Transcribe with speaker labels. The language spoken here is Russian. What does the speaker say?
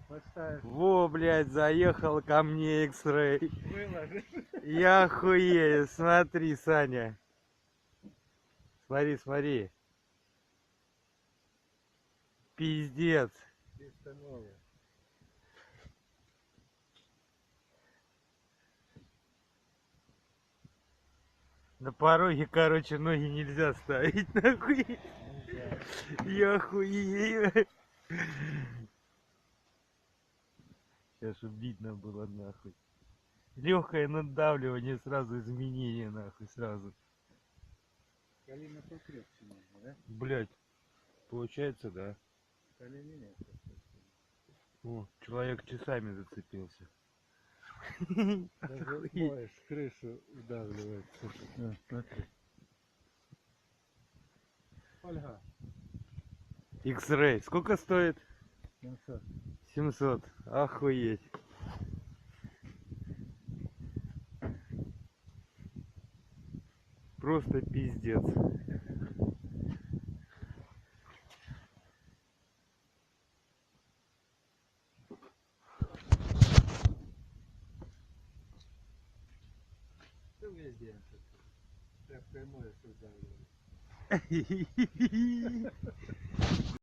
Speaker 1: Поставишь.
Speaker 2: Во, блядь, заехал ко мне X-Ray.
Speaker 1: Выложишь.
Speaker 2: Я охуею, смотри, Саня. Смотри, смотри. Пиздец.
Speaker 1: Чисто новое.
Speaker 2: На пороге, короче, ноги нельзя ставить, нахуй.
Speaker 1: Нельзя.
Speaker 2: Я охуею. Сейчас чтоб видно было, нахуй. Легкое надавливание, сразу изменение, нахуй, сразу.
Speaker 1: Колено покрепче нужно, да?
Speaker 2: Блять, получается, да.
Speaker 1: Колени нет.
Speaker 2: О, человек часами зацепился.
Speaker 1: Даже
Speaker 2: Охуеть.
Speaker 1: моешь, крышу вдавливается. Да, смотри. Ольга.
Speaker 2: X-Ray. Сколько стоит?
Speaker 1: 700.
Speaker 2: 700. Охуеть. Просто пиздец.
Speaker 1: Ты везде. Тряпкой моешь, вдавливаешь.